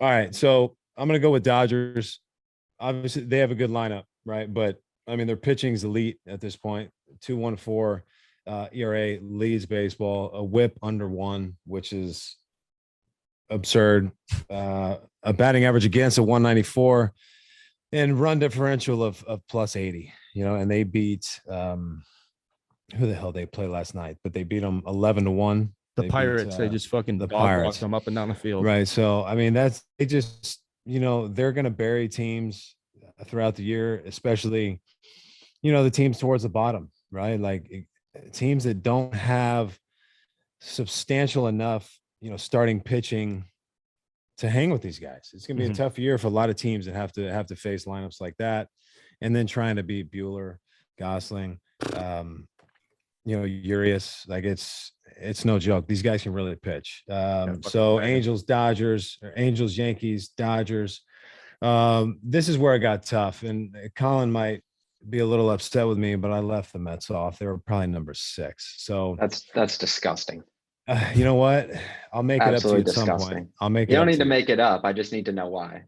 All right. So I'm going to go with Dodgers. Obviously, they have a good lineup, right? But I mean, their pitching's elite at this point. 2.14 ERA, leads baseball, a whip under one, which is absurd. A batting average against a 194 and run differential of plus 80, and they beat who the hell they played last night, but they beat them 11-1. The They beat Pirates, they just fucking the dog Pirates. walked them up and down the field. Right. So, I mean, they just, they're going to bury teams throughout the year, especially, the teams towards the bottom, right? Like teams that don't have substantial enough, starting pitching to hang with these guys. It's going to be a tough year for a lot of teams that have to face lineups like that. And then trying to beat Bueller, Gosling, Urias, like it's no joke. These guys can really pitch. So Angels, Dodgers, or Angels, Yankees, Dodgers. This is where it got tough, and Colin might be a little upset with me, but I left the Mets off. They were probably number 6. So that's disgusting. You know what? I'll make Absolutely it up to you at disgusting. some point. I'll make you it. You don't up need to you. make it up. I just need to know why.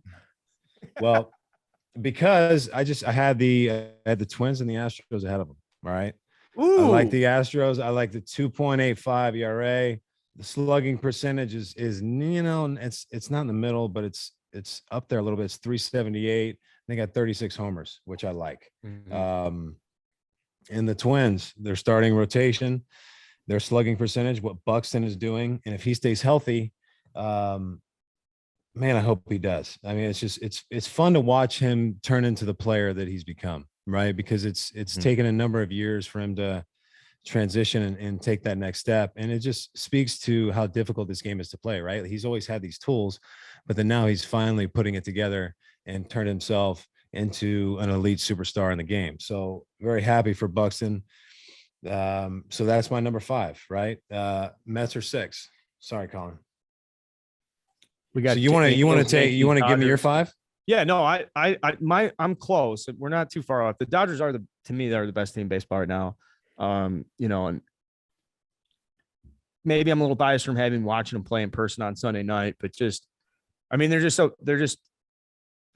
Well, because I had the Twins and the Astros ahead of them. All right. Ooh. I like the Astros. I like the 2.85 ERA. The slugging percentage is it's not in the middle, but it's up there a little bit. It's 378. They got 36 homers, which I like. And the Twins, their starting rotation, their slugging percentage, what Buxton is doing, and if he stays healthy, man, I hope he does. I mean, it's fun to watch him turn into the player that he's become, right? Because it's taken a number of years for him to transition and take that next step. And it just speaks to how difficult this game is to play, right? He's always had these tools, but then now he's finally putting it together and turned himself into an elite superstar in the game. So very happy for Buxton. So that's my number 5, right? Mets are 6. Sorry, Colin. We got. So you want to give me your 5? Yeah, no, I'm close. We're not too far off. The Dodgers to me, they're the best team in baseball right now. And maybe I'm a little biased from having watching them play in person on Sunday night, but they're just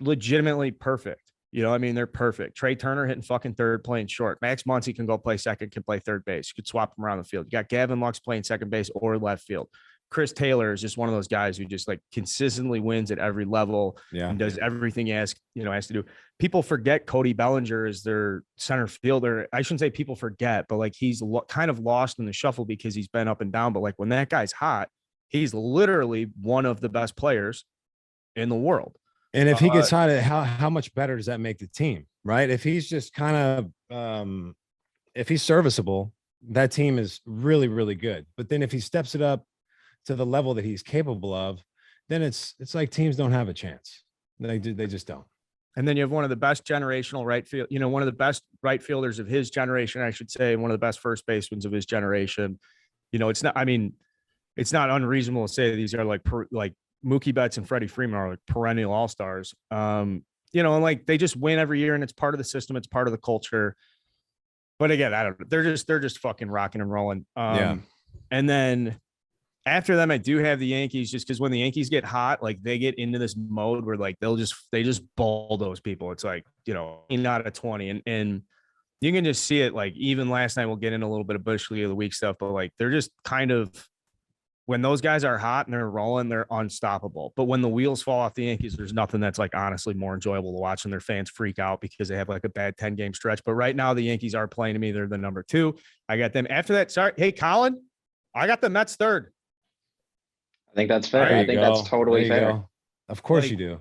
legitimately perfect. They're perfect. Trey Turner hitting fucking third, playing short. Max Muncy can go play second, can play third base. You could swap them around the field. You got Gavin Lux playing second base or left field. Chris Taylor is just one of those guys who just like consistently wins at every level and does everything he has to do. People forget Cody Bellinger is their center fielder. I shouldn't say people forget, but like he's kind of lost in the shuffle because he's been up and down. But like when that guy's hot, he's literally one of the best players in the world. And if he gets hot, how much better does that make the team, right? If he's just kind of if he's serviceable, that team is really, really good. But then if he steps it up to the level that he's capable of, then it's like teams don't have a chance. They just don't. And then you have one of the best generational right field, one of the best right fielders of his generation, I should say, one of the best first basemen of his generation. It's not unreasonable to say these are like Mookie Betts and Freddie Freeman are like perennial all-stars. And like they just win every year, and it's part of the system. It's part of the culture. But again, I don't know. They're just fucking rocking and rolling. And then after them, I do have the Yankees, just because when the Yankees get hot, like they get into this mode where like they just bulldoze people. It's like, 8 out of 20. And you can just see it. Like even last night, we'll get into a little bit of Bush League of the Week stuff, but like they're just kind of, when those guys are hot and they're rolling, they're unstoppable. But when the wheels fall off the Yankees, there's nothing that's like honestly more enjoyable to watch, and their fans freak out because they have like a bad 10-game stretch. But right now the Yankees are playing to me. They're the number 2. I got them after that. Sorry. Hey, Colin, I got the Mets 3rd. I think that's fair. I think that's totally fair. Of course you do.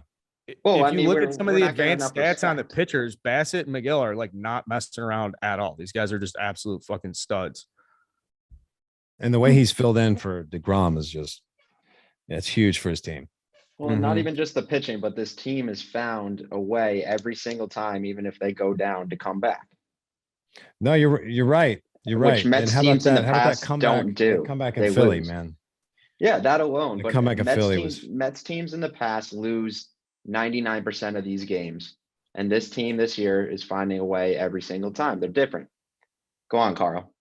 Well, if you look at some of the advanced stats on the pitchers, Bassett and McGill are like not messing around at all. These guys are just absolute fucking studs. And the way he's filled in for DeGrom is just, it's huge for his team. Well, not even just the pitching, but this team has found a way every single time, even if they go down, to come back. No, you're right. You're right. Which Mets teams in the past don't do. Come back in Philly, man. Yeah, that alone. But comeback in Philly Mets teams in the past lose 99% of these games. And this team this year is finding a way every single time. They're different. Go on, Carl.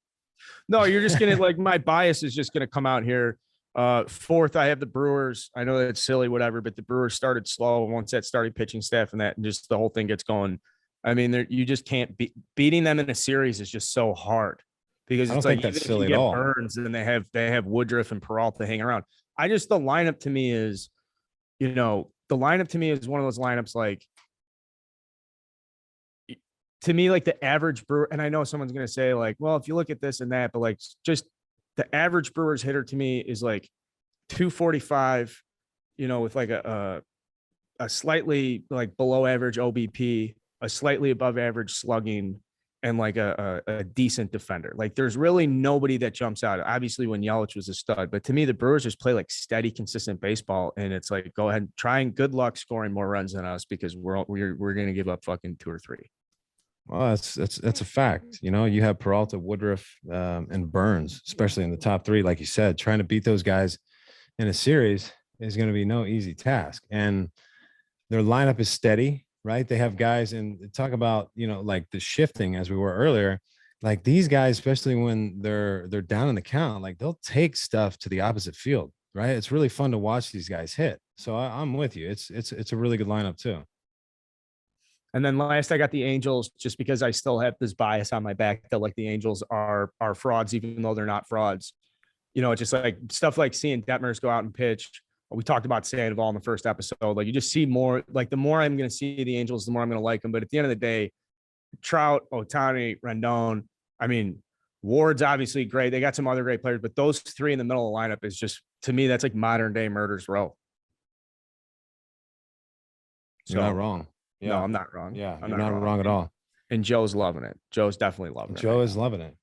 No, you're just going to like, my bias is just going to come out here. Fourth, I have the Brewers. I know that's silly, whatever, but the Brewers started slow. Once that started pitching staff and that, and just the whole thing gets going. I mean, you just can't beating them in a series is just so hard because I it's don't like think that's even if silly you at get all. Burns and they have Woodruff and Peralta hanging around. The lineup to me is, the lineup to me is one of those lineups like, to me, like the average Brewer, and I know someone's going to say like, well, if you look at this and that, but like just the average Brewers hitter to me is like 245, with like a slightly like below average OBP, a slightly above average slugging, and like a decent defender. Like there's really nobody that jumps out. Obviously when Yelich was a stud, but to me, the Brewers just play like steady, consistent baseball. And it's like, go ahead, trying good luck scoring more runs than us because we're going to give up fucking 2 or 3. Well, that's a fact. You have Peralta, Woodruff, and Burns, especially in the top 3, like you said. Trying to beat those guys in a series is going to be no easy task. And their lineup is steady, right? They have guys, and talk about like the shifting as we were earlier. Like these guys, especially when they're down in the count, like they'll take stuff to the opposite field, right? It's really fun to watch these guys hit. So I'm with you. It's a really good lineup too. And then last, I got the Angels just because I still have this bias on my back that like the Angels are frauds, even though they're not frauds. It's just like stuff like seeing Detmers go out and pitch. We talked about Sandoval in the first episode. Like you just see more, like the more I'm going to see the Angels, the more I'm going to like them. But at the end of the day, Trout, Ohtani, Rendon, I mean, Ward's obviously great. They got some other great players, but those 3 in the middle of the lineup is just, to me, that's like modern day murder's row. You're not wrong. Yeah. No, I'm not wrong. Yeah, I'm you're not wrong at all. And Joe's loving it. Joe's definitely loving it. Joe is loving it.